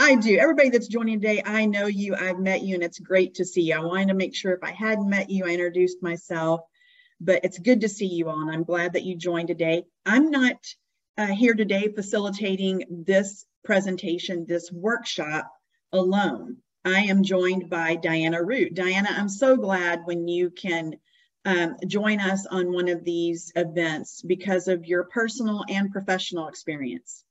I do. Everybody that's joining today, I know you, I've met you, and it's great to see you. I wanted to make sure if I hadn't met you, I introduced myself, but it's good to see you all, and I'm glad that you joined today. I'm not here today facilitating this presentation, this workshop alone. I am joined by Diana Root. Diana, I'm so glad when you can join us on one of these events because of your personal and professional experience.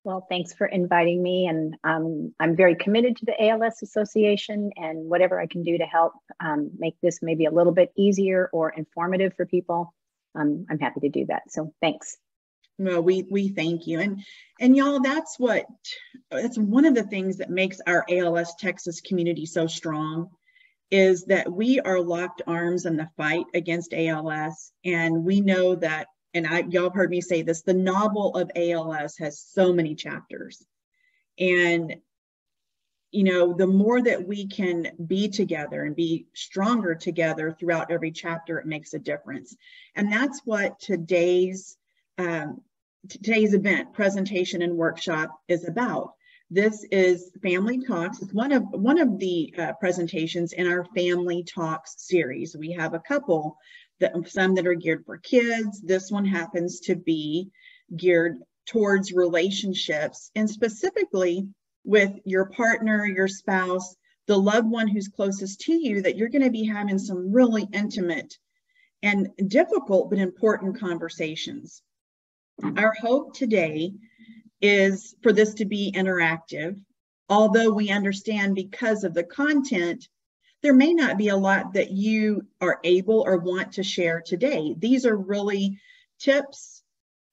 Well, thanks for inviting me, and I'm very committed to the ALS Association, and whatever I can do to help make this maybe a little bit easier or informative for people, I'm happy to do that. So thanks. Well, we thank you, and y'all, that's one of the things that makes our ALS Texas community so strong, is that we are locked arms in the fight against ALS, and we know that. And y'all have heard me say this, the novel of ALS has so many chapters. And, you know, the more that we can be together and be stronger together throughout every chapter, it makes a difference. And that's what today's event, presentation and workshop is about. This is Family Talks. It's one of the presentations in our Family Talks series. We have a couple, some that are geared for kids. This one happens to be geared towards relationships, and specifically with your partner, your spouse, the loved one who's closest to you, that you're going to be having some really intimate and difficult but important conversations. Our hope today is for this to be interactive, although we understand because of the content, there may not be a lot that you are able or want to share today. These are really tips,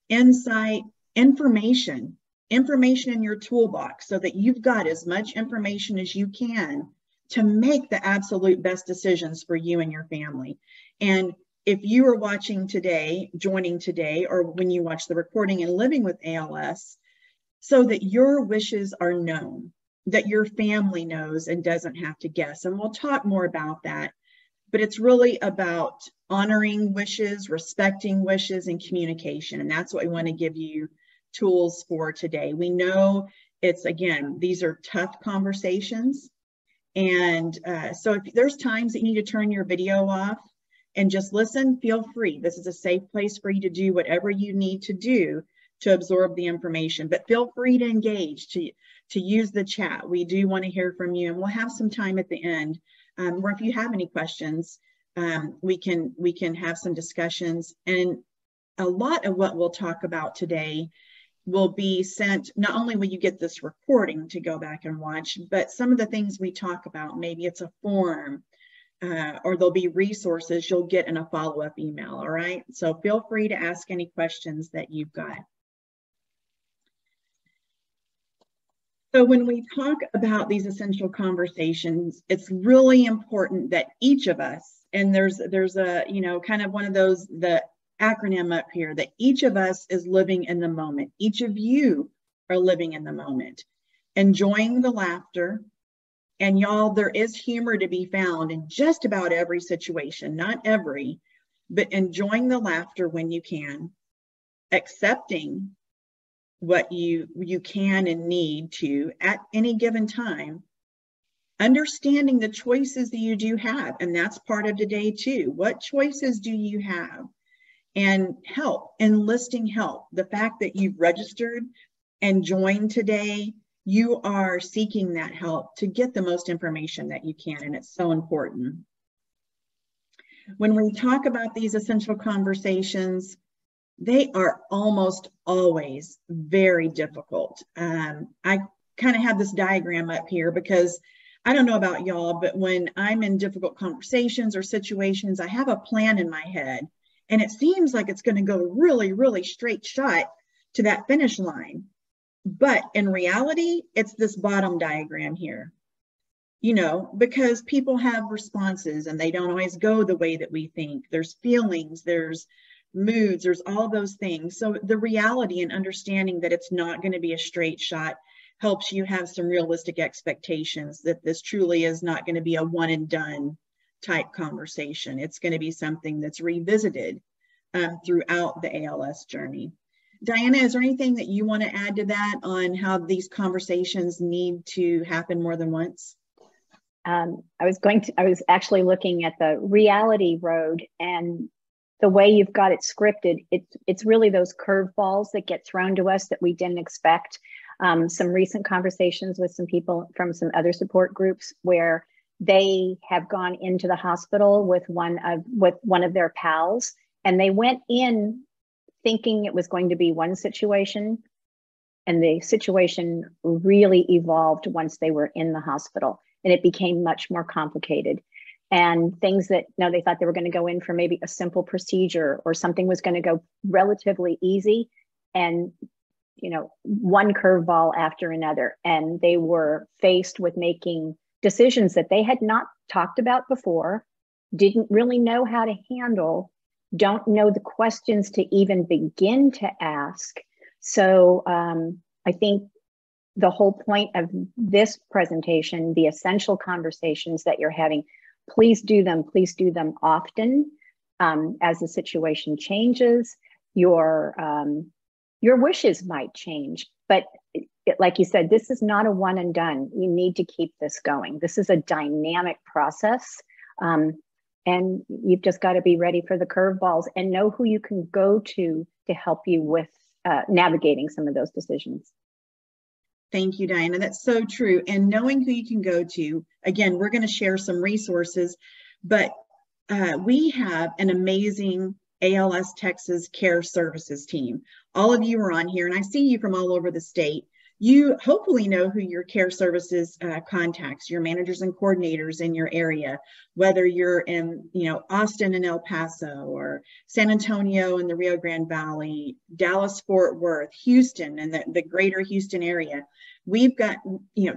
insight, information in your toolbox so that you've got as much information as you can to make the absolute best decisions for you and your family. And if you are watching today, joining today, or when you watch the recording and living with ALS, so that your wishes are known, that your family knows and doesn't have to guess. And we'll talk more about that, but it's really about honoring wishes, respecting wishes, and communication. And that's what we want to give you tools for today. We know again, these are tough conversations. And so if there's times that you need to turn your video off and just listen, feel free. This is a safe place for you to do whatever you need to do to absorb the information, but feel free to engage, to use the chat. We do want to hear from you, and we'll have some time at the end where if you have any questions, we can have some discussions. And a lot of what we'll talk about today will be sent, not only will you get this recording to go back and watch, but some of the things we talk about, maybe it's a form, or there'll be resources you'll get in a follow-up email, all right? So feel free to ask any questions that you've got. So when we talk about these essential conversations, it's really important that each of us, and there's a, you know, kind of one of those, the acronym up here, that each of us is living in the moment. Each of you are living in the moment, enjoying the laughter. And y'all, there is humor to be found in just about every situation, not every, but enjoying the laughter when you can, accepting what you can and need to at any given time, understanding the choices that you do have. And that's part of today too. What choices do you have? And help, enlisting help. The fact that you've registered and joined today, you are seeking that help to get the most information that you can, and it's so important. When we talk about these essential conversations, they are almost always very difficult. I kind of have this diagram up here because I don't know about y'all, but when I'm in difficult conversations or situations, I have a plan in my head, and it seems like it's going to go really, really straight shot to that finish line. But in reality, it's this bottom diagram here, you know, because people have responses and they don't always go the way that we think. There's feelings, there's moods, there's all those things. So the reality and understanding that it's not going to be a straight shot helps you have some realistic expectations that this truly is not going to be a one and done type conversation. It's going to be something that's revisited throughout the ALS journey. Diana, is there anything that you want to add to that on how these conversations need to happen more than once? I was actually looking at the reality road, and the way you've got it scripted, it's really those curveballs that get thrown to us that we didn't expect. Some recent conversations with some people from some other support groups where they have gone into the hospital with one of their pals, and they went in thinking it was going to be one situation, and the situation really evolved once they were in the hospital, and it became much more complicated. And things that, they thought they were going to go in for maybe a simple procedure or something was going to go relatively easy, and one curveball after another, and they were faced with making decisions that they had not talked about before, didn't really know how to handle, don't know the questions to even begin to ask. So I think the whole point of this presentation, the essential conversations that you're having, please do them often. As the situation changes, your wishes might change, but like you said, this is not a one and done. You need to keep this going. This is a dynamic process. And you've just got to be ready for the curveballs and know who you can go to help you with navigating some of those decisions. Thank you, Diana. That's so true. And knowing who you can go to, again, we're going to share some resources, but we have an amazing ALS Texas Care Services team. All of you are on here, and I see you from all over the state. You hopefully know who your care services contacts, your managers and coordinators in your area, whether you're in, Austin and El Paso, or San Antonio and the Rio Grande Valley, Dallas, Fort Worth, Houston, and the greater Houston area. We've got,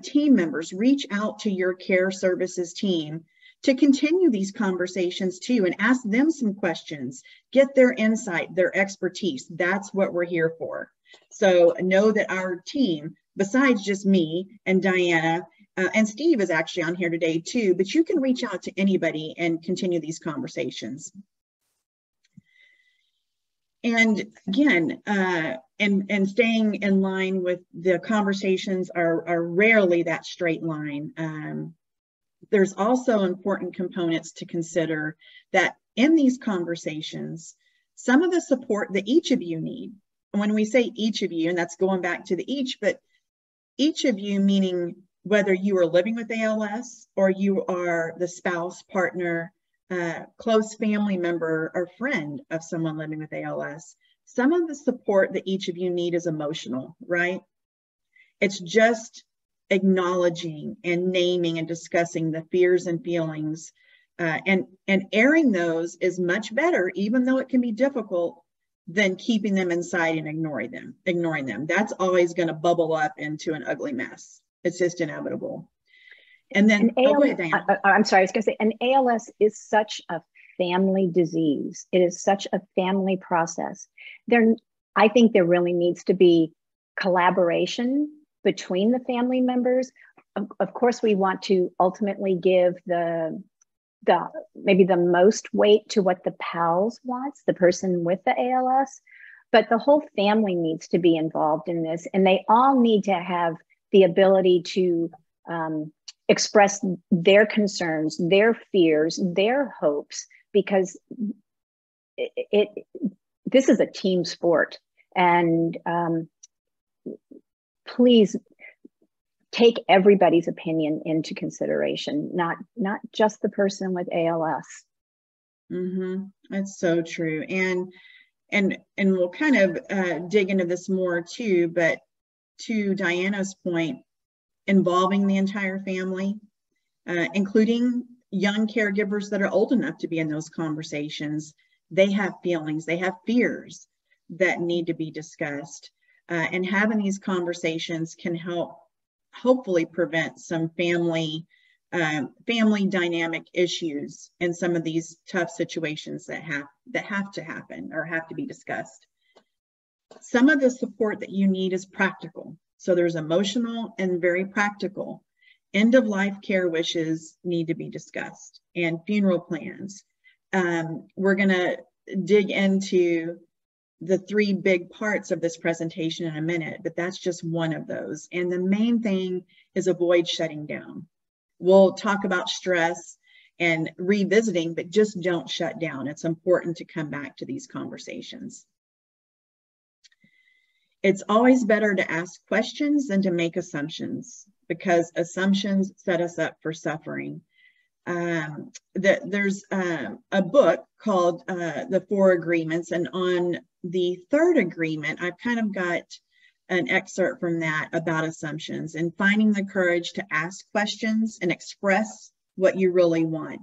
team members. Reach out to your care services team to continue these conversations too, and ask them some questions, get their insight, their expertise. That's what we're here for. So know that our team, besides just me and Diana, and Steve is actually on here today too, but you can reach out to anybody and continue these conversations. And again, and staying in line with the conversations are rarely that straight line. There's also important components to consider that in these conversations, some of the support that each of you need. When we say each of you, and that's going back to the each, but each of you meaning whether you are living with ALS or you are the spouse, partner, close family member, or friend of someone living with ALS, some of the support that each of you need is emotional, right? It's just acknowledging and naming and discussing the fears and feelings, and airing those is much better, even though it can be difficult, than keeping them inside and ignoring them. That's always going to bubble up into an ugly mess. It's just inevitable. And then, go ahead, Diana. I'm sorry, I was going to say, and ALS is such a family disease. It is such a family process. I think there really needs to be collaboration between the family members. Of course, we want to ultimately give maybe the most weight to what the PALS wants, the person with the ALS, but the whole family needs to be involved in this, and they all need to have the ability to express their concerns, their fears, their hopes, because this is a team sport. And please take everybody's opinion into consideration, not just the person with ALS. Mm-hmm. That's so true. And we'll kind of dig into this more too, but to Diana's point, involving the entire family, including young caregivers that are old enough to be in those conversations. They have feelings, they have fears that need to be discussed. And having these conversations can help hopefully prevent some family dynamic issues in some of these tough situations that have to happen or have to be discussed. Some of the support that you need is practical. So there's emotional and very practical. End of life care wishes need to be discussed, and funeral plans. We're going to dig into the three big parts of this presentation in a minute, but that's just one of those. And the main thing is avoid shutting down. We'll talk about stress and revisiting, but just don't shut down. It's important to come back to these conversations. It's always better to ask questions than to make assumptions, because assumptions set us up for suffering. There's a book called The Four Agreements, and on the third agreement, I've kind of got an excerpt from that about assumptions and finding the courage to ask questions and express what you really want.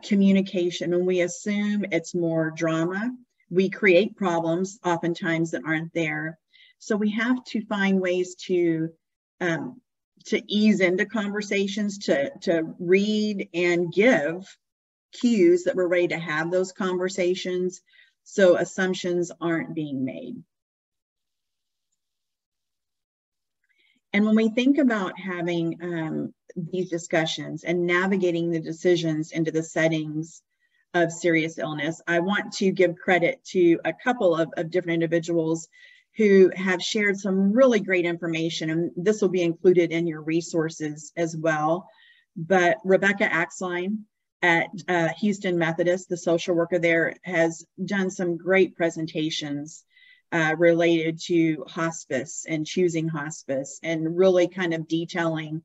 Communication, when we assume, it's more drama. We create problems oftentimes that aren't there. So we have to find ways to ease into conversations, to read and give cues that we're ready to have those conversations, so assumptions aren't being made. And when we think about having these discussions and navigating the decisions into the settings of serious illness, I want to give credit to a couple of different individuals who have shared some really great information, and this will be included in your resources as well. But Rebecca Axline at Houston Methodist, the social worker there, has done some great presentations related to hospice and choosing hospice, and really kind of detailing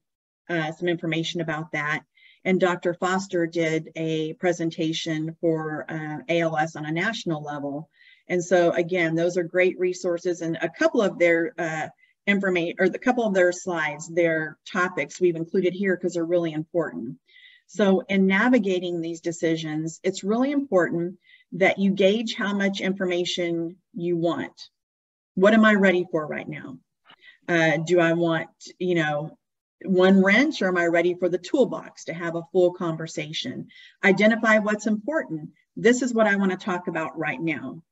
some information about that. And Dr. Foster did a presentation for ALS on a national level. And so again, those are great resources, and a couple of their information, or a couple of their slides, their topics we've included here because they're really important. So in navigating these decisions, it's really important that you gauge how much information you want. What am I ready for right now? Do I want, one wrench, or am I ready for the toolbox to have a full conversation? Identify what's important. This is what I want to talk about right now.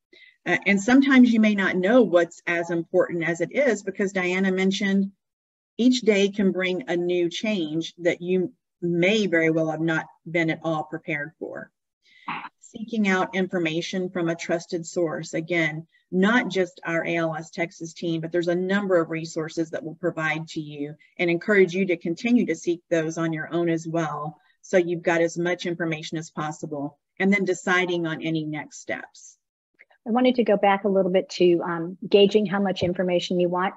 And sometimes you may not know what's as important as it is, because Diana mentioned each day can bring a new change that you may very well have not been at all prepared for. Seeking out information from a trusted source. Again, not just our ALS Texas team, but there's a number of resources that will provide to you, and encourage you to continue to seek those on your own as well, so you've got as much information as possible, and then deciding on any next steps. I wanted to go back a little bit to gauging how much information you want.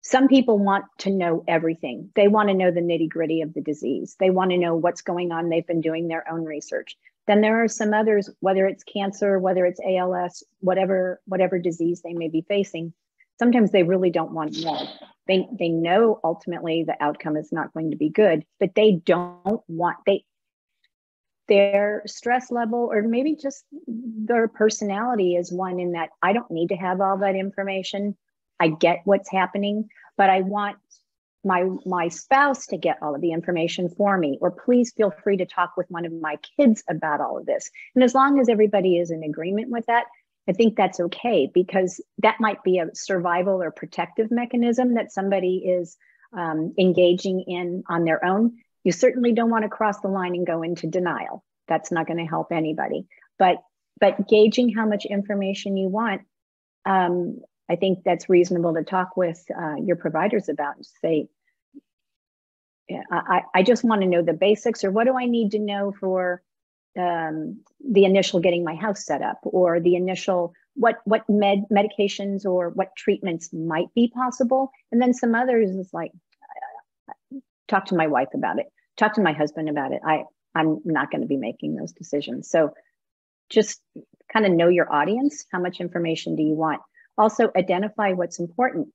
Some people want to know everything. They want to know the nitty-gritty of the disease. They want to know what's going on. They've been doing their own research. Then there are some others, whether it's cancer, whether it's ALS, whatever disease they may be facing, sometimes they really don't want to know. They know ultimately the outcome is not going to be good, but they don't want, their stress level, or maybe just their personality, is one in that I don't need to have all that information. I get what's happening, but I want my spouse to get all of the information for me, or please feel free to talk with one of my kids about all of this. And as long as everybody is in agreement with that, I think that's okay, because that might be a survival or protective mechanism that somebody is engaging in on their own. You certainly don't want to cross the line and go into denial. That's not going to help anybody. But gauging how much information you want, I think that's reasonable to talk with your providers about, and say, I just want to know the basics, or what do I need to know for the initial getting my house set up, or the initial what medications or what treatments might be possible. And then some others is like, talk to my wife about it, talk to my husband about it. I'm not going to be making those decisions. So just kind of know your audience. How much information do you want? Also identify what's important.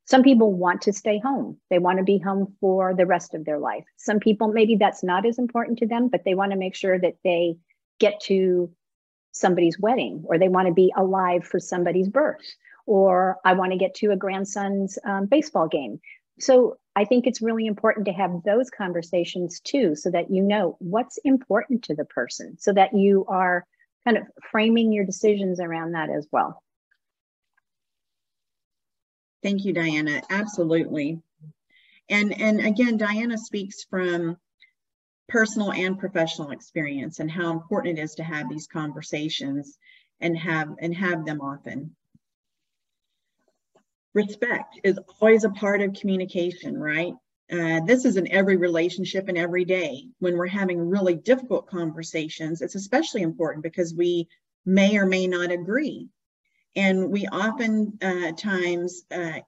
Some people want to stay home. They want to be home for the rest of their life. Some people, maybe that's not as important to them, but they want to make sure that they get to somebody's wedding, or they want to be alive for somebody's birth, or I want to get to a grandson's baseball game. So I think it's really important to have those conversations too, so that you know what's important to the person, so that you are kind of framing your decisions around that as well. Thank you, Diana. Absolutely. And again, Diana speaks from personal and professional experience, and how important it is to have these conversations and have them often. Respect is always a part of communication, right? This is in every relationship and every day. When we're having really difficult conversations, it's especially important because we may or may not agree. And we often times,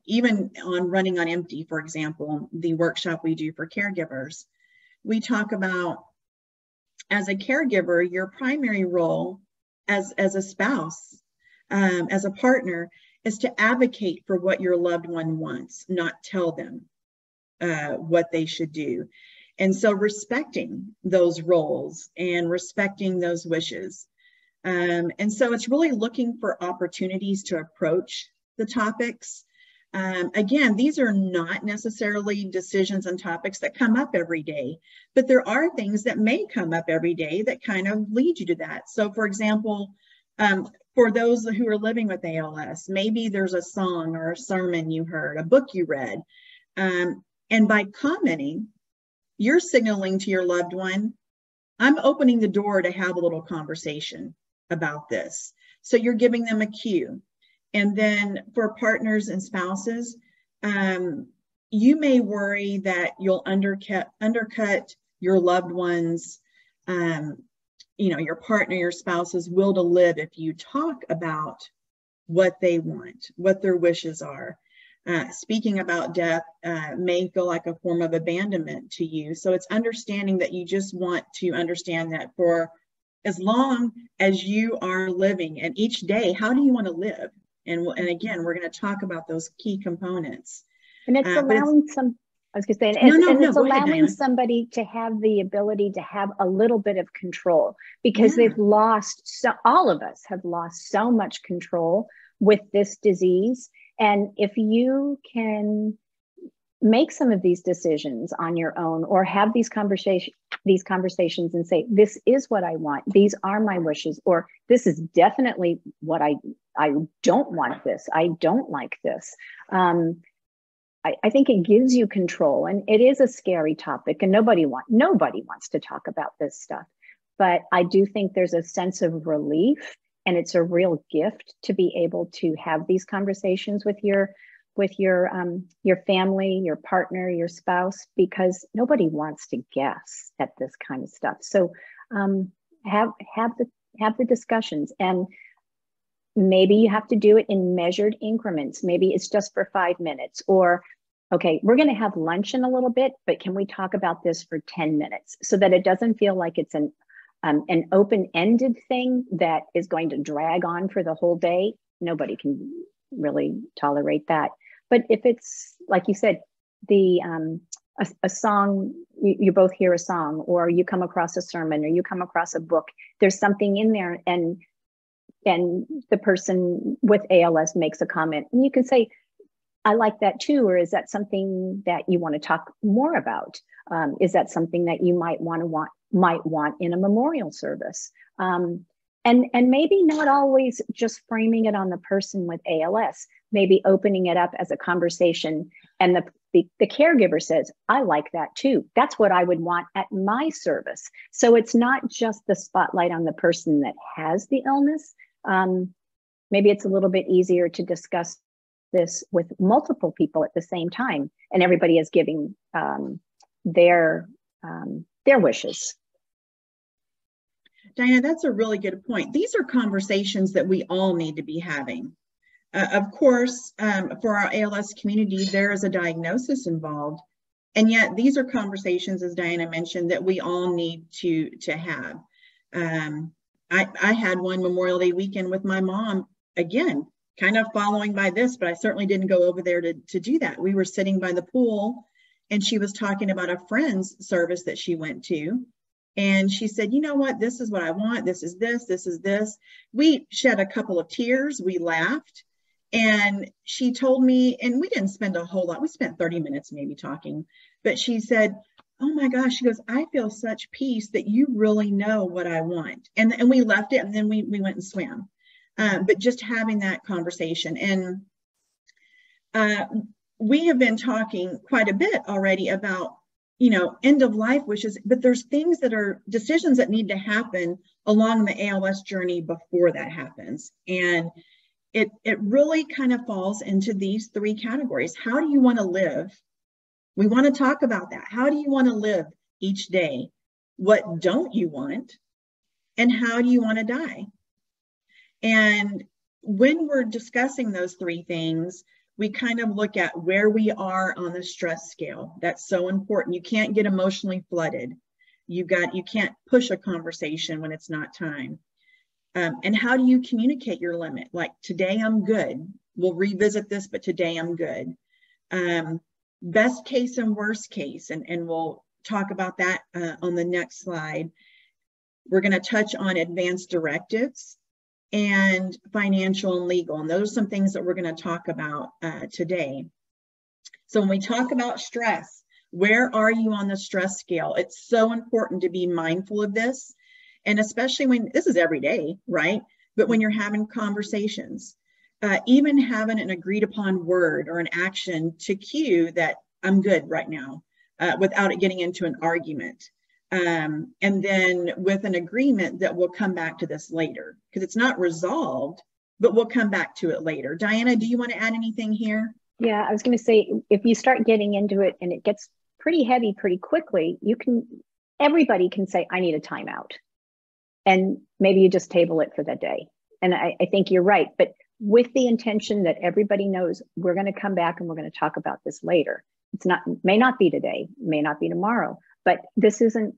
even on Running on Empty, for example, the workshop we do for caregivers, we talk about, as a caregiver, your primary role as a spouse, as a partner, is to advocate for what your loved one wants, not tell them what they should do. And so respecting those roles and respecting those wishes. And so it's really looking for opportunities to approach the topics. Again, these are not necessarily decisions and topics that come up every day, but there are things that may come up every day that kind of lead you to that. So for example, for those who are living with ALS, maybe there's a song or a sermon you heard, a book you read, and by commenting, you're signaling to your loved one, I'm opening the door to have a little conversation about this. So you're giving them a cue. And then for partners and spouses, you may worry that you'll undercut your loved one's, your partner, your spouse's will to live if you talk about what they want, what their wishes are. Speaking about death may feel like a form of abandonment to you. So it's understanding that you just want to understand that for as long as you are living, and each day, how do you want to live? And again, we're going to talk about those key components. And it's allowing it's allowing somebody to have the ability to have a little bit of control, because they've lost, all of us have lost so much control with this disease. And if you can make some of these decisions on your own, or have these conversations and say, this is what I want, these are my wishes, or this is definitely what I don't want this, I don't like this. I think it gives you control, and it is a scary topic, and nobody wants to talk about this stuff. But I do think there's a sense of relief, and it's a real gift to be able to have these conversations with your family, your partner, your spouse, because nobody wants to guess at this kind of stuff. So have the discussions, and maybe you have to do it in measured increments. Maybe it's just for 5 minutes, or okay, we're going to have lunch in a little bit, but can we talk about this for 10 minutes so that it doesn't feel like it's an open-ended thing that is going to drag on for the whole day? Nobody can really tolerate that. But if it's, like you said, a song, you both hear a song, or you come across a sermon, or you come across a book, there's something in there, and the person with ALS makes a comment, and you can say, I like that too, or is that something that you want to talk more about? Is that something that you might want in a memorial service? And maybe not always just framing it on the person with ALS, maybe opening it up as a conversation, and the caregiver says, I like that too. That's what I would want at my service. So it's not just the spotlight on the person that has the illness. Maybe it's a little bit easier to discuss this with multiple people at the same time, and everybody is giving their wishes. Diana, that's a really good point. These are conversations that we all need to be having. Of course, for our ALS community, there is a diagnosis involved, and yet these are conversations, as Diana mentioned, that we all need to have. I had one Memorial Day weekend with my mom, again, kind of following by this, but I certainly didn't go over there to do that. We were sitting by the pool, and she was talking about a friend's service that she went to. And she said, you know what, this is what I want. This is this, this is this. We shed a couple of tears. We laughed. And she told me, and we didn't spend a whole lot. We spent 30 minutes maybe talking. But she said, oh my gosh, she goes, I feel such peace that you really know what I want. And we left it, and then we went and swam. But just having that conversation. And we have been talking quite a bit already about, end of life wishes, but there's things that are decisions that need to happen along the ALS journey before that happens. And it really kind of falls into these three categories. How do you want to live? We want to talk about that. How do you want to live each day? What don't you want? And how do you want to die? And when we're discussing those three things, we kind of look at where we are on the stress scale. That's so important. You can't get emotionally flooded. You can't push a conversation when it's not time. And how do you communicate your limit? Like, today I'm good. We'll revisit this, but today I'm good. Best case and worst case, and we'll talk about that on the next slide. We're going to touch on advanced directives and financial and legal. And those are some things that we're going to talk about today. So when we talk about stress, where are you on the stress scale? It's so important to be mindful of this. And especially when this is every day, right? But when you're having conversations, even having an agreed upon word or an action to cue that I'm good right now, without it getting into an argument. And then with an agreement that we'll come back to this later, because it's not resolved, but we'll come back to it later. Diana, do you want to add anything here? Yeah, I was going to say, if you start getting into it and it gets pretty heavy pretty quickly, everybody can say, I need a timeout. And maybe you just table it for that day. And I think you're right, but with the intention that everybody knows we're going to come back and we're going to talk about this later. May not be today, may not be tomorrow, but this isn't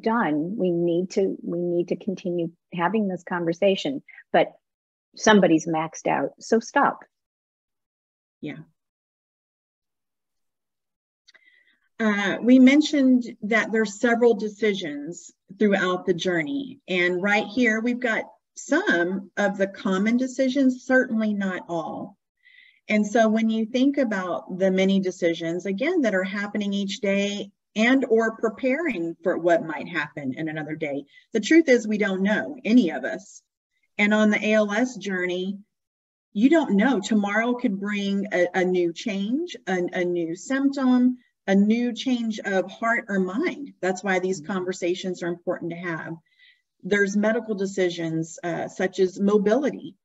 done. We need to continue having this conversation, but somebody's maxed out, so stop. Yeah. We mentioned that there's several decisions throughout the journey, and right here we've got some of the common decisions, certainly not all. And so when you think about the many decisions, again, that are happening each day and or preparing for what might happen in another day, the truth is we don't know, any of us. And on the ALS journey, you don't know. Tomorrow could bring a new change, a new symptom, a new change of heart or mind. That's why these conversations are important to have. There's medical decisions such as mobility.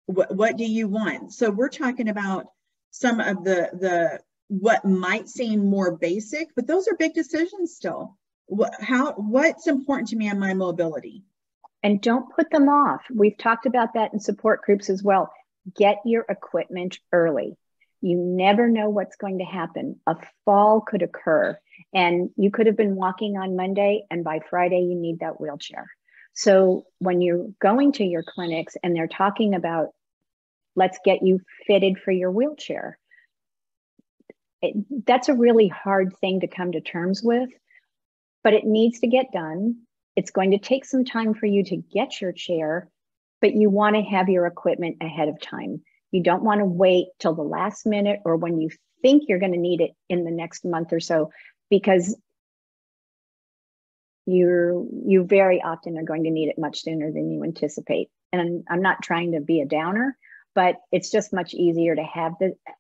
What do you want? So we're talking about some of the what might seem more basic, but those are big decisions still. What's important to me on my mobility? And don't put them off. We've talked about that in support groups as well. Get your equipment early. You never know what's going to happen. A fall could occur, and you could have been walking on Monday, and by Friday you need that wheelchair. So when you're going to your clinics and they're talking about, let's get you fitted for your wheelchair, that's a really hard thing to come to terms with, but it needs to get done. It's going to take some time for you to get your chair, but you want to have your equipment ahead of time. You don't want to wait till the last minute or when you think you're going to need it in the next month or so, because you very often are going to need it much sooner than you anticipate. And I'm not trying to be a downer, but it's just much easier to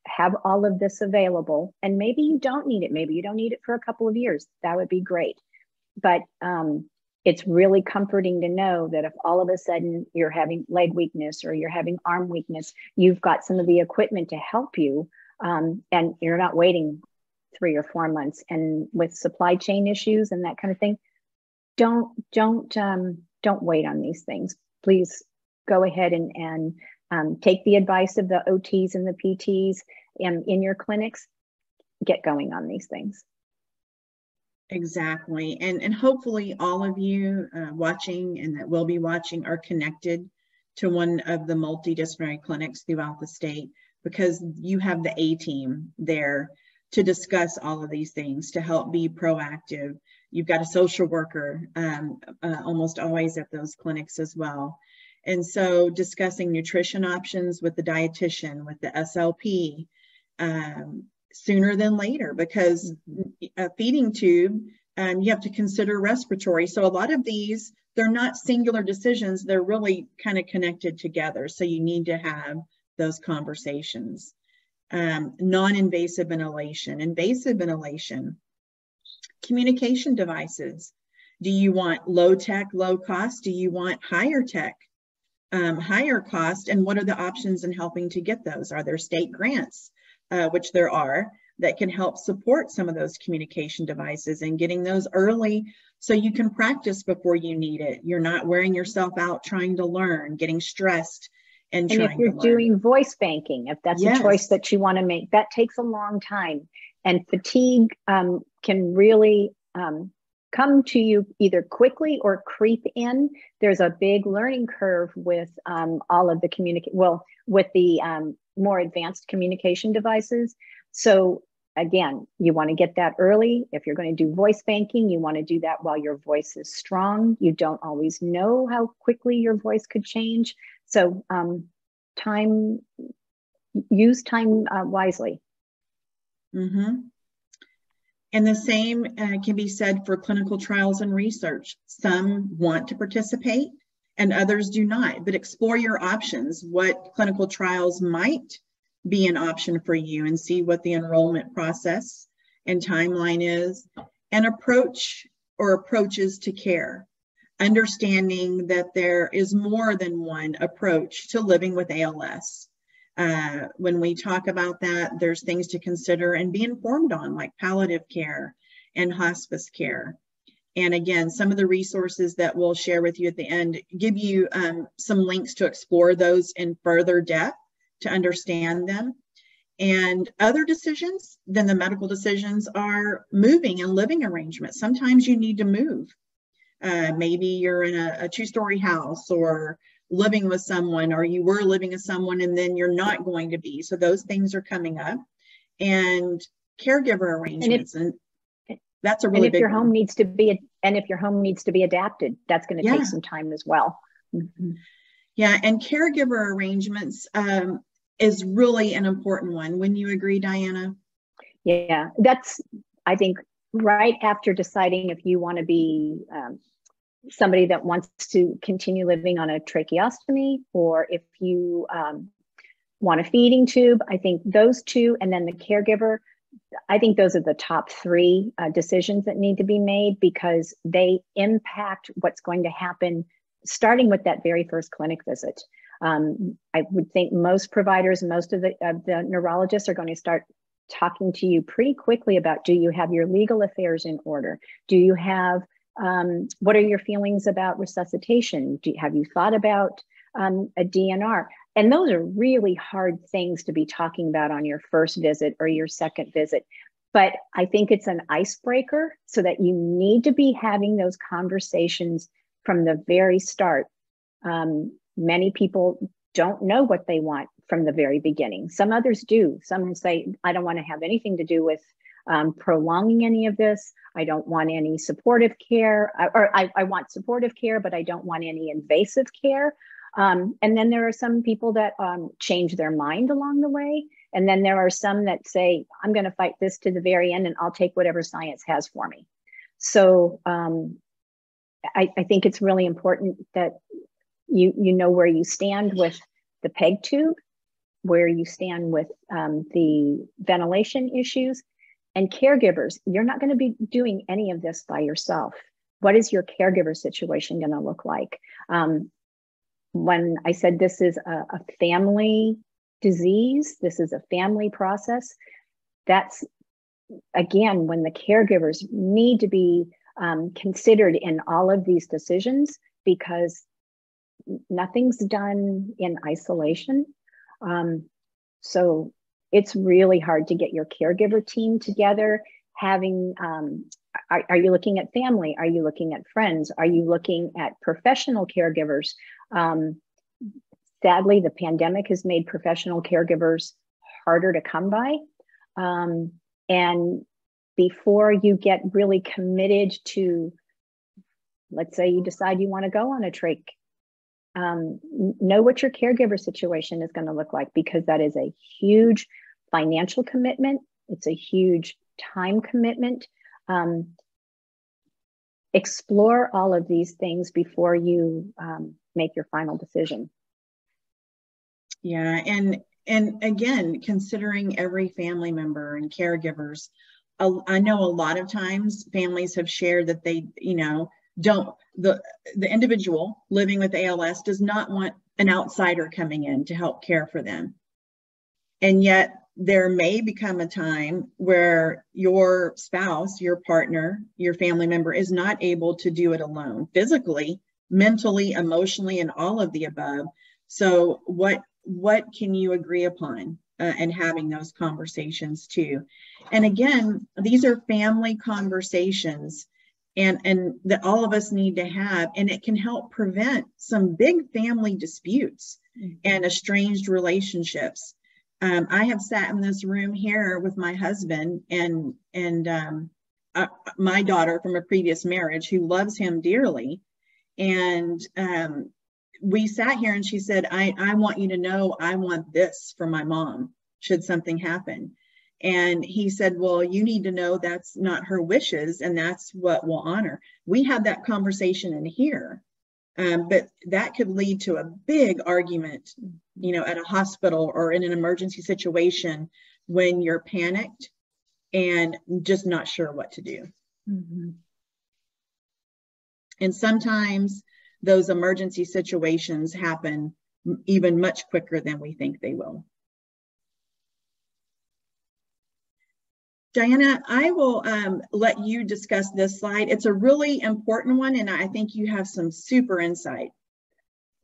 have all of this available. And maybe you don't need it. Maybe you don't need it for a couple of years. That would be great. But it's really comforting to know that if all of a sudden you're having leg weakness or you're having arm weakness, you've got some of the equipment to help you, and you're not waiting 3 or 4 months. And with supply chain issues and that kind of thing, don't wait on these things. Please go ahead and take the advice of the OTs and the PTs in your clinics. Get going on these things. Exactly. And hopefully all of you watching and that will be watching are connected to one of the multidisciplinary clinics throughout the state, because you have the A team there to discuss all of these things, to help be proactive. You've got a social worker almost always at those clinics as well. And so discussing nutrition options with the dietitian, with the SLP, sooner than later, because a feeding tube, you have to consider respiratory. So a lot of these, they're not singular decisions, they're really kind of connected together. So you need to have those conversations. Non-invasive ventilation, invasive ventilation, communication devices. Do you want low tech, low cost? Do you want higher tech? higher cost, and what are the options in helping to get those? Are there state grants, which there are, that can help support some of those communication devices and getting those early so you can practice before you need it. You're not wearing yourself out trying to learn, getting stressed and trying to learn. And if you're doing voice banking, if that's a choice that you want to make, that takes a long time. And fatigue can really come to you either quickly or creep in. There's a big learning curve with all of the with the more advanced communication devices. So again, you want to get that early. If you're going to do voice banking, you want to do that while your voice is strong. You don't always know how quickly your voice could change. So use time wisely. Mm-hmm. And the same can be said for clinical trials and research. Some want to participate and others do not, but explore your options, what clinical trials might be an option for you, and see what the enrollment process and timeline is, and approaches to care. Understanding that there is more than one approach to living with ALS. When we talk about that, there's things to consider and be informed on, like palliative care and hospice care. And again, some of the resources that we'll share with you at the end give you some links to explore those in further depth to understand them. And other decisions than the medical decisions are moving and living arrangements. Sometimes you need to move. Maybe you're in a two-story house, or living with someone, or you were living with someone and then you're not going to be. So those things are coming up. And caregiver arrangements, and that's a really big one. If your home needs to be adapted, that's going to take some time as well. Mm-hmm. Yeah, and caregiver arrangements is really an important one. Wouldn't you agree, Diana? Yeah, that's, I think, right after deciding if you want to be somebody that wants to continue living on a tracheostomy, or if you want a feeding tube. I think those two, and then the caregiver, I think those are the top three decisions that need to be made, because they impact what's going to happen starting with that very first clinic visit. I would think most providers, most of the neurologists are going to start talking to you pretty quickly about, do you have your legal affairs in order? Do you have, what are your feelings about resuscitation? Have you thought about a DNR? And those are really hard things to be talking about on your first visit or your second visit. But I think it's an icebreaker, so that you need to be having those conversations from the very start. Many people don't know what they want from the very beginning. Some others do. Some say, I don't want to have anything to do with prolonging any of this. I don't want any supportive care, or I want supportive care, but I don't want any invasive care. And then there are some people that change their mind along the way. And then there are some that say, I'm going to fight this to the very end, and I'll take whatever science has for me. So I think it's really important that you know where you stand with the PEG tube, where you stand with the ventilation issues. And caregivers, you're not going to be doing any of this by yourself. What is your caregiver situation going to look like? When I said this is a family disease, this is a family process, that's, again, when the caregivers need to be considered in all of these decisions, because nothing's done in isolation. So it's really hard to get your caregiver team together. Having, are you looking at family? Are you looking at friends? Are you looking at professional caregivers? Sadly, the pandemic has made professional caregivers harder to come by. And before you get really committed to, let's say you decide you want to go on a trach, know what your caregiver situation is going to look like, because that is a huge financial commitment. It's a huge time commitment. Explore all of these things before you make your final decision. Yeah, and again, considering every family member and caregivers, I know a lot of times families have shared that they, the individual living with ALS does not want an outsider coming in to help care for them. And yet there may become a time where your spouse, your partner, your family member is not able to do it alone, physically, mentally, emotionally, and all of the above. So what can you agree upon and having those conversations too? And again, these are family conversations and that all of us need to have, and it can help prevent some big family disputes and estranged relationships. I have sat in this room here with my husband and my daughter from a previous marriage who loves him dearly. And we sat here and she said, I want you to know I want this for my mom should something happen. And he said, well, you need to know that's not her wishes and that's what we'll honor. We had that conversation in here, but that could lead to a big argument, you know, at a hospital or in an emergency situation when you're panicked and just not sure what to do. Mm-hmm. And sometimes those emergency situations happen even much quicker than we think they will. Diana, I will let you discuss this slide. It's a really important one, and I think you have some super insight.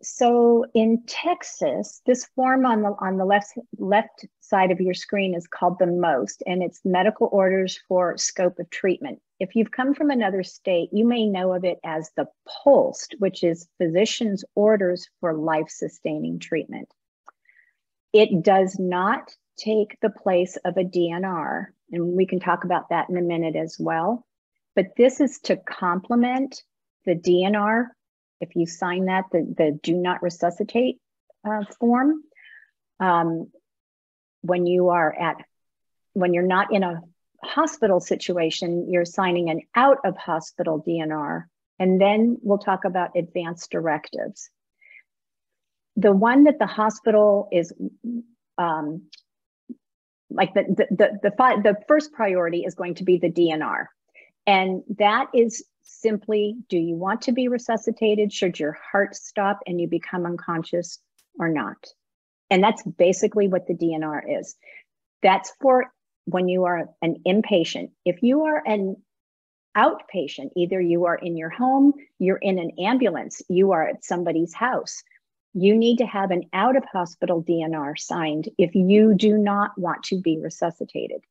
So in Texas, this form on the left side of your screen is called the MOST, and it's medical orders for scope of treatment. If you've come from another state, you may know of it as the POLST, which is physician's orders for life-sustaining treatment. It does not take the place of a DNR, and we can talk about that in a minute as well. But this is to complement the DNR. If you sign that, the do not resuscitate form, when you're not in a hospital situation, you're signing an out of hospital DNR, and then we'll talk about advanced directives. The one that the hospital is like the first priority is going to be the DNR, and that is simply, do you want to be resuscitated? Should your heart stop and you become unconscious or not? And that's basically what the DNR is. That's for when you are an inpatient. If you are an outpatient, either you are in your home, you're in an ambulance, you are at somebody's house, you need to have an out of hospital DNR signed if you do not want to be resuscitated.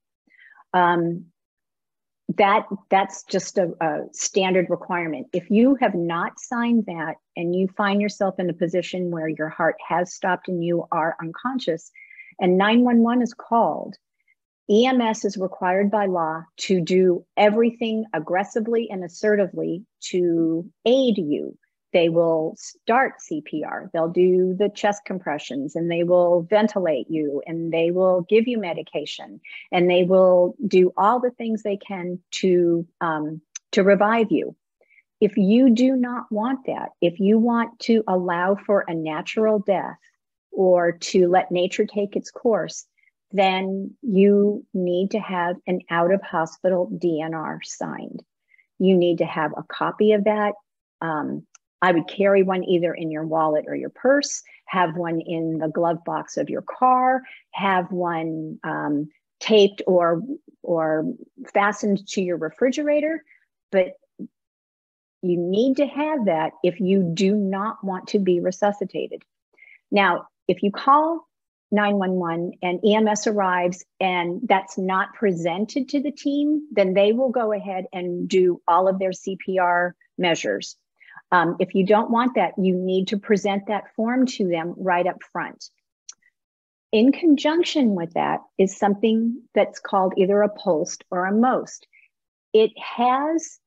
That's just a standard requirement. If you have not signed that and you find yourself in a position where your heart has stopped and you are unconscious and 911 is called, EMS is required by law to do everything aggressively and assertively to aid you. They will start CPR, they'll do the chest compressions, and they will ventilate you, and they will give you medication, and they will do all the things they can to revive you. If you do not want that, if you want to allow for a natural death or to let nature take its course, then you need to have an out of hospital DNR signed. You need to have a copy of that. I would carry one either in your wallet or your purse, have one in the glove box of your car, have one taped or fastened to your refrigerator. But you need to have that if you do not want to be resuscitated. Now, if you call 911 and EMS arrives and that's not presented to the team, then they will go ahead and do all of their CPR measures. If you don't want that, you need to present that form to them right up front. In conjunction with that is something that's called either a POLST or a MOST. It has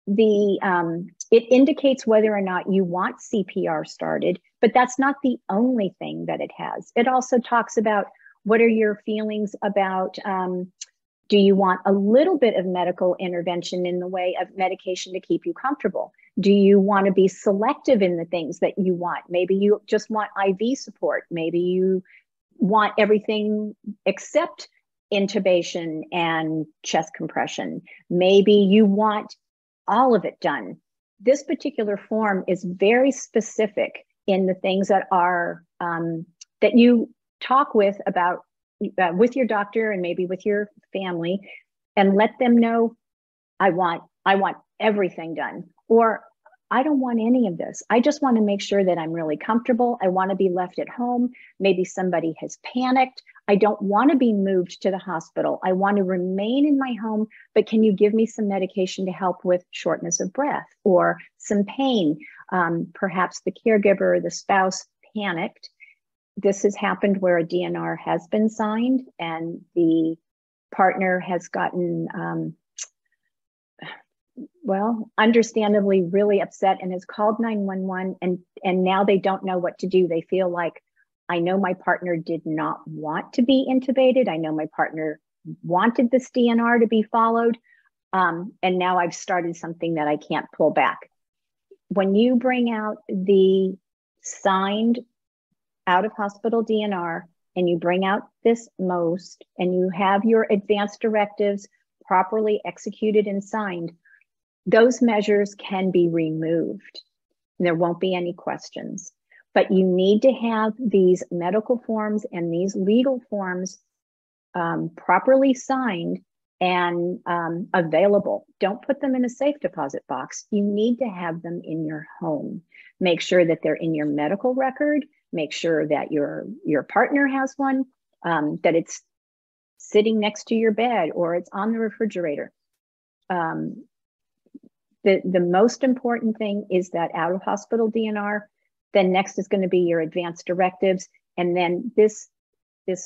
it indicates whether or not you want CPR started, but that's not the only thing that it has. It also talks about what are your feelings about, do you want a little bit of medical intervention in the way of medication to keep you comfortable? Do you want to be selective in the things that you want? Maybe you just want IV support. Maybe you want everything except intubation and chest compression. Maybe you want all of it done. this particular form is very specific in the things that are, that you talk with about, with your doctor and maybe with your family, and let them know, I want everything done, or I don't want any of this. I just want to make sure that I'm really comfortable. I want to be left at home. Maybe somebody has panicked. I don't want to be moved to the hospital. I want to remain in my home, but can you give me some medication to help with shortness of breath or some pain? Perhaps the caregiver or the spouse panicked. This has happened where a DNR has been signed and the partner has gotten, well, understandably really upset and has called 911, and now they don't know what to do. They feel like, I know my partner did not want to be intubated. I know my partner wanted this DNR to be followed. And now I've started something that I can't pull back. When you bring out the signed out of hospital DNR and you bring out this MOST and you have your advanced directives properly executed and signed, those measures can be removed. There won't be any questions. But you need to have these medical forms and these legal forms properly signed and available. Don't put them in a safe deposit box. You need to have them in your home. Make sure that they're in your medical record. Make sure that your partner has one, that it's sitting next to your bed or it's on the refrigerator. The most important thing is that out of hospital DNR. Then next is going to be your advanced directives. And then this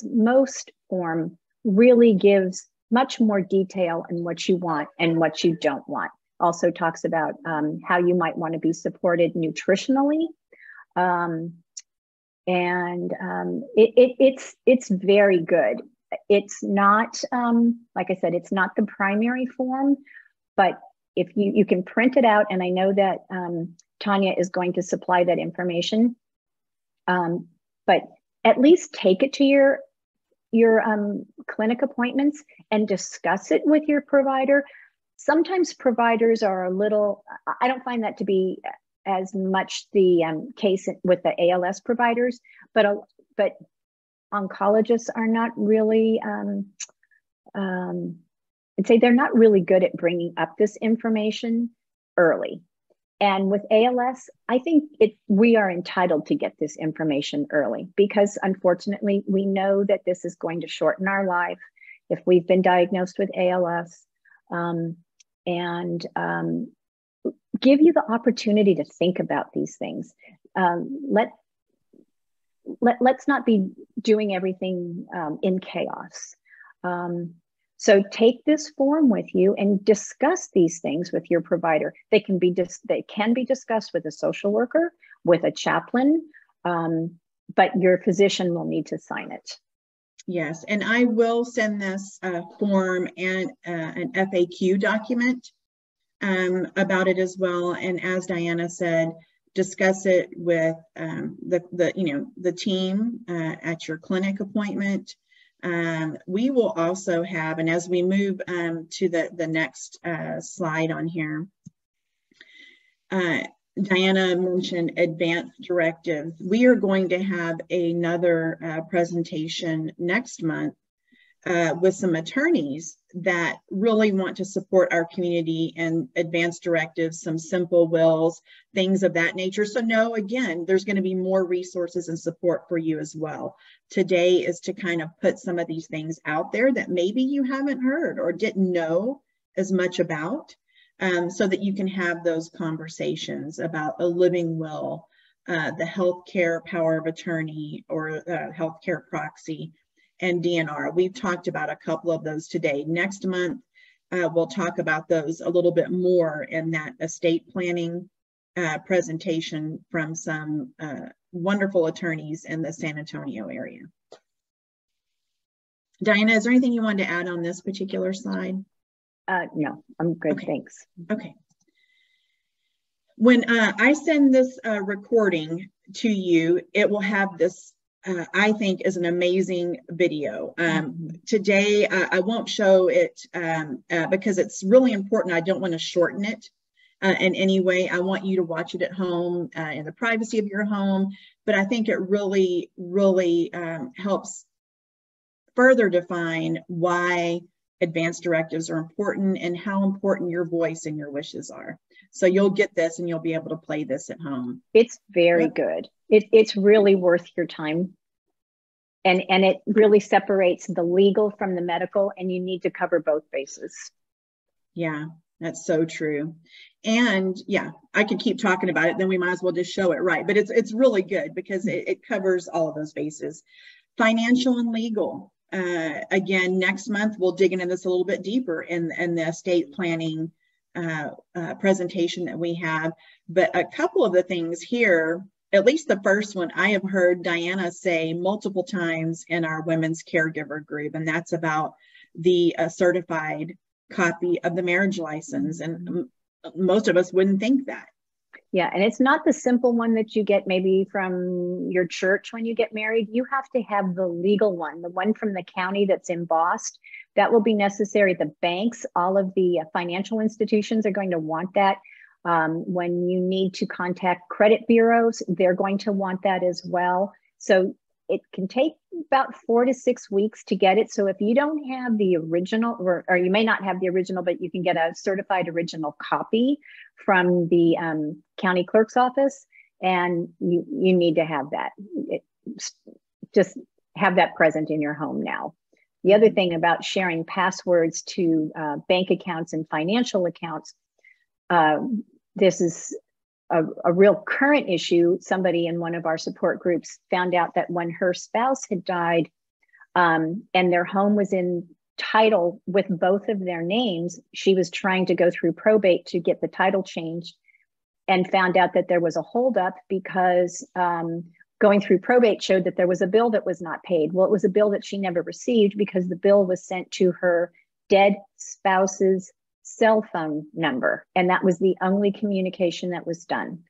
MOST form really gives much more detail in what you want and what you don't want. Also talks about how you might want to be supported nutritionally. It's very good. It's not, like I said, it's not the primary form, but if you can print it out, and I know that Tanya is going to supply that information, but at least take it to your clinic appointments and discuss it with your provider. Sometimes providers are a little, I don't find that to be as much the case with the ALS providers, but oncologists are not really, I'd say they're not really good at bringing up this information early. And with ALS, I think we are entitled to get this information early because unfortunately, we know that this is going to shorten our life if we've been diagnosed with ALS, and give you the opportunity to think about these things. Let's not be doing everything in chaos. So take this form with you and discuss these things with your provider. They can be discussed with a social worker, with a chaplain, but your physician will need to sign it. Yes, and I will send this form and an FAQ document about it as well. And as Diana said, discuss it with the team at your clinic appointment. We will also have, and as we move to the next slide on here, Diana mentioned advanced directives. We are going to have another presentation next month with some attorneys that really want to support our community and advanced directives, some simple wills, things of that nature. So no, again, there's going to be more resources and support for you as well. Today is to kind of put some of these things out there that maybe you haven't heard or didn't know as much about, so that you can have those conversations about a living will, the healthcare power of attorney or healthcare proxy, and DNR. We've talked about a couple of those today. Next month, we'll talk about those a little bit more in that estate planning presentation from some wonderful attorneys in the San Antonio area. Diana, is there anything you wanted to add on this particular slide? No, I'm good, okay. Thanks. Okay. When I send this recording to you, it will have this, I think is an amazing video. Today, I won't show it because it's really important. I don't want to shorten it. in any way. I want you to watch it at home in the privacy of your home, but I think it really, really helps further define why advanced directives are important and how important your voice and your wishes are. So you'll get this and you'll be able to play this at home. It's very good. It's really worth your time. And it really separates the legal from the medical, and you need to cover both bases. Yeah, that's so true. And yeah, I could keep talking about it, then we might as well just show it, right? But it's really good because it covers all of those bases. Financial and legal. Again, next month, we'll dig into this a little bit deeper in the estate planning presentation that we have. But a couple of the things here, at least the first one, I have heard Diana say multiple times in our women's caregiver group, and that's about the certified copy of the marriage license. And most of us wouldn't think that. Yeah, and it's not the simple one that you get maybe from your church when you get married. You have to have the legal one, the one from the county that's embossed. That will be necessary. The banks, all of the financial institutions are going to want that. When you need to contact credit bureaus, they're going to want that as well. So it can take about 4 to 6 weeks to get it. So if you don't have the original, or you may not have the original, but you can get a certified original copy from the county clerk's office, and you need to have that. Just have that present in your home now. The other thing about sharing passwords to bank accounts and financial accounts, this is a real current issue. Somebody in one of our support groups found out that when her spouse had died and their home was in title with both of their names, she was trying to go through probate to get the title changed and found out that there was a holdup because going through probate showed that there was a bill that was not paid. Well, it was a bill that she never received because the bill was sent to her dead spouse's cell phone number. And that was the only communication that was done.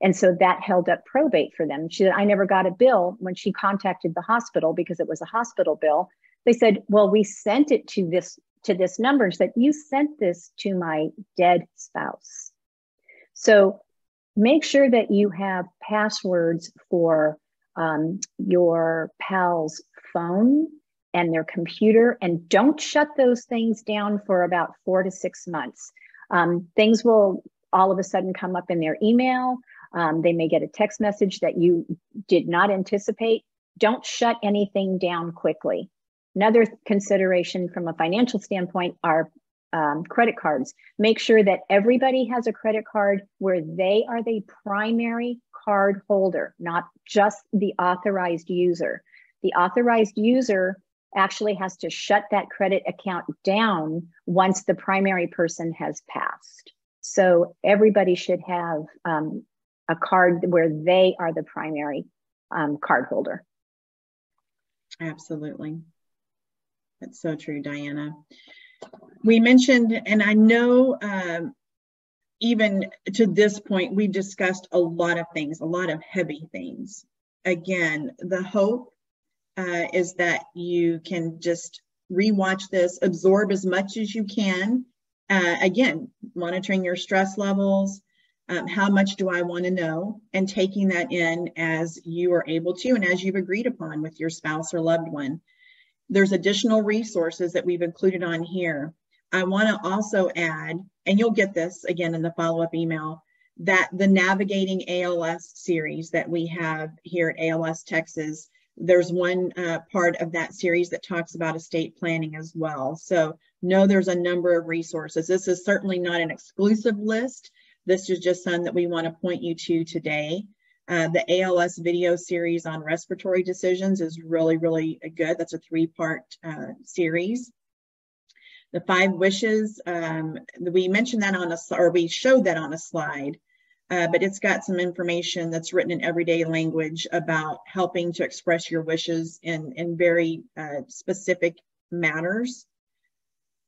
And so that held up probate for them. She said, I never got a bill. When she contacted the hospital because it was a hospital bill, they said, well, we sent it to this number. She said, you sent this to my dead spouse. So make sure that you have passwords for your pal's phone and their computer, and don't shut those things down for about 4 to 6 months. Things will all of a sudden come up in their email. They may get a text message that you did not anticipate. Don't shut anything down quickly. Another consideration from a financial standpoint are credit cards. Make sure that everybody has a credit card where they are the primary card holder, not just the authorized user. The authorized user actually has to shut that credit account down once the primary person has passed. So everybody should have a card where they are the primary card holder. Absolutely. That's so true, Diana. We mentioned, and I know even to this point, we've discussed a lot of things, a lot of heavy things. Again, the hope is that you can just rewatch this, absorb as much as you can. Again, monitoring your stress levels, how much do I want to know, and taking that in as you are able to and as you've agreed upon with your spouse or loved one. There's additional resources that we've included on here. I want to also add, and you'll get this again in the follow-up email, that the Navigating ALS series that we have here at ALS Texas, there's one part of that series that talks about estate planning as well. So no, there's a number of resources. This is certainly not an exclusive list. This is just some that we want to point you to today. The ALS video series on respiratory decisions is really, really good. That's a 3-part series. The 5 wishes, we mentioned that on we showed that on a slide, but it's got some information that's written in everyday language about helping to express your wishes in very specific matters.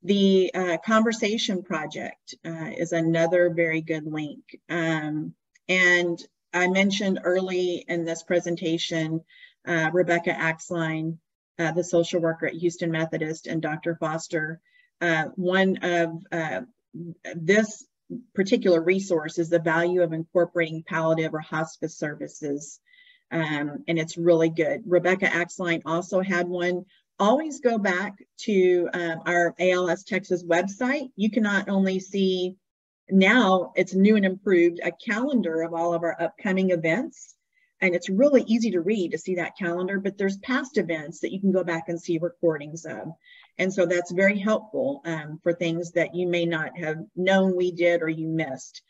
The Conversation Project is another very good link. And I mentioned early in this presentation, Rebecca Axline, the social worker at Houston Methodist, and Dr. Foster. One of this particular resource is the value of incorporating palliative or hospice services. And it's really good. Rebecca Axline also had one. Always go back to our ALS Texas website. You can not only see, now it's new and improved, a calendar of all of our upcoming events. And it's really easy to read to see that calendar, but there's past events that you can go back and see recordings of. And so that's very helpful for things that you may not have known we did or you missed.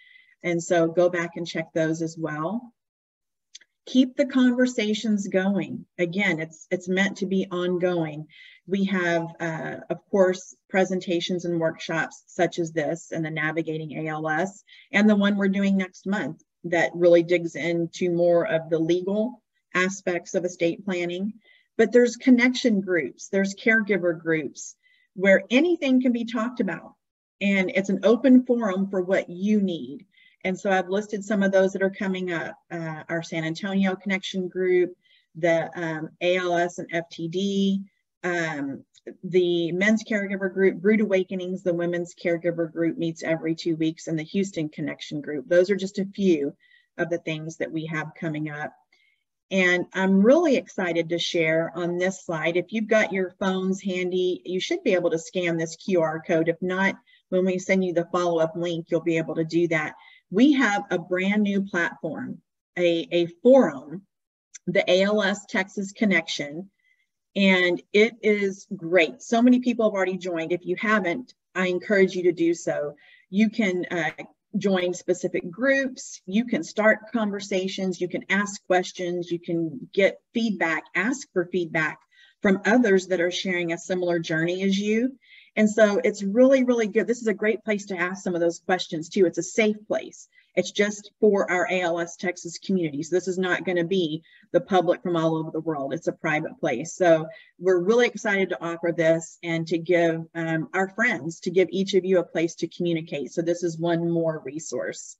And so go back and check those as well. Keep the conversations going. Again, it's meant to be ongoing. We have, of course, presentations and workshops such as this and the Navigating ALS, and the one we're doing next month that really digs into more of the legal aspects of estate planning. But there's connection groups, there's caregiver groups where anything can be talked about. And it's an open forum for what you need. And so I've listed some of those that are coming up, our San Antonio Connection Group, the ALS and FTD, the Men's Caregiver Group, Brood Awakenings, the Women's Caregiver Group meets every 2 weeks, and the Houston Connection Group. Those are just a few of the things that we have coming up. And I'm really excited to share on this slide. If you've got your phones handy, you should be able to scan this QR code. If not, when we send you the follow-up link, you'll be able to do that. We have a brand new platform, a forum, the ALS Texas Connection, and it is great. So many people have already joined. If you haven't, I encourage you to do so. You can join specific groups, you can start conversations, you can ask questions, you can get feedback, ask for feedback from others that are sharing a similar journey as you. And so it's really, really good. This is a great place to ask some of those questions too. It's a safe place. It's just for our ALS Texas community. So this is not going to be the public from all over the world. It's a private place. So we're really excited to offer this and to give our friends, to give each of you a place to communicate. So this is one more resource.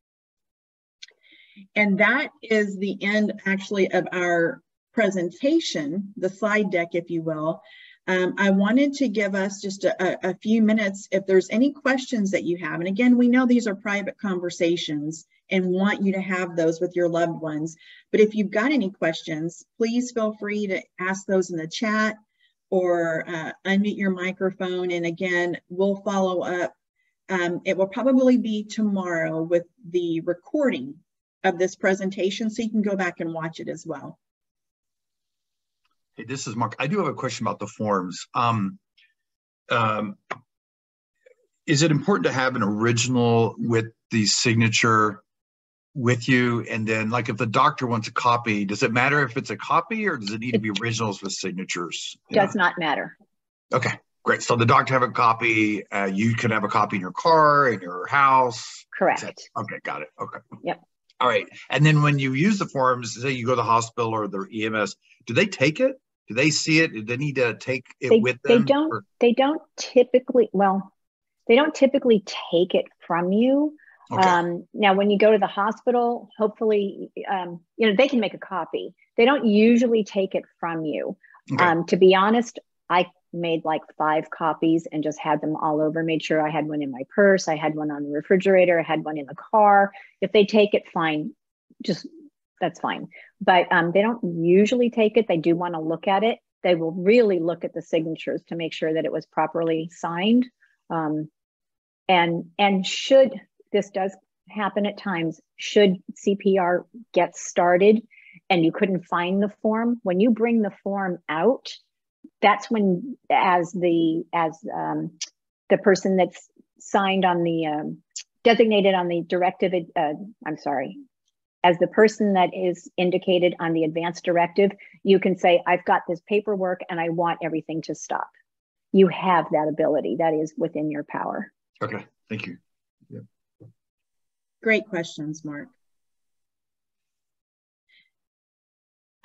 And that is the end actually of our presentation, the slide deck, if you will. I wanted to give us just a few minutes if there's any questions that you have. And again, we know these are private conversations and want you to have those with your loved ones. But if you've got any questions, please feel free to ask those in the chat or unmute your microphone. And again, we'll follow up. It will probably be tomorrow with the recording of this presentation, so you can go back and watch it as well. Hey, this is Mark. I do have a question about the forms. Is it important to have an original with the signature with you? And then, like, if the doctor wants a copy, does it matter if it's a copy or does it need to be originals with signatures? Does not matter. Okay, great. So the doctor have a copy. You can have a copy in your car, in your house. Correct. Okay, got it. Okay. Yep. All right. And then when you use the forms, say you go to the hospital or the EMS, do they take it? Do they see it? Do they need to take it with them? They don't typically, well, they don't typically take it from you. Okay. Now, when you go to the hospital, hopefully, they can make a copy. They don't usually take it from you. Okay. To be honest, I made like 5 copies and just had them all over, made sure I had one in my purse. I had one on the refrigerator. I had one in the car. If they take it, fine. That's fine. But they don't usually take it. They do want to look at it. They will really look at the signatures to make sure that it was properly signed. And should, this does happen at times, should CPR get started and you couldn't find the form, when you bring the form out, that's when, as the person that's signed on the, designated on the directive, as the person that is indicated on the advance directive, you can say, I've got this paperwork and I want everything to stop. You have that ability. That is within your power. Okay, thank you. Yeah. Great questions, Mark.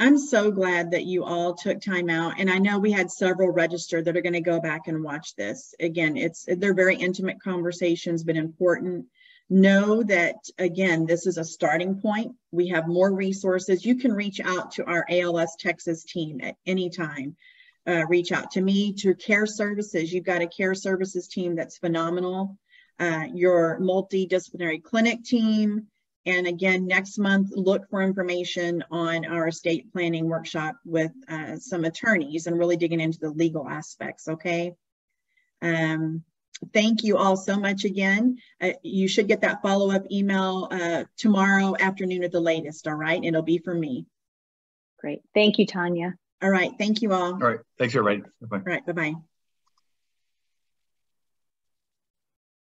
I'm so glad that you all took time out. And I know we had several registered that are going to go back and watch this. Again, they're very intimate conversations, but important. Know that, again, this is a starting point. We have more resources. You can reach out to our ALS Texas team at any time. Reach out to me, to Care Services. You've got a Care Services team that's phenomenal. your multidisciplinary clinic team. And again, next month, look for information on our estate planning workshop with some attorneys and really digging into the legal aspects, okay? Thank you all so much again. You should get that follow-up email tomorrow afternoon at the latest, all right? It'll be from me. Great. Thank you, Tanya. All right. Thank you all. All right. Thanks, everybody. Bye-bye. All right. Bye-bye.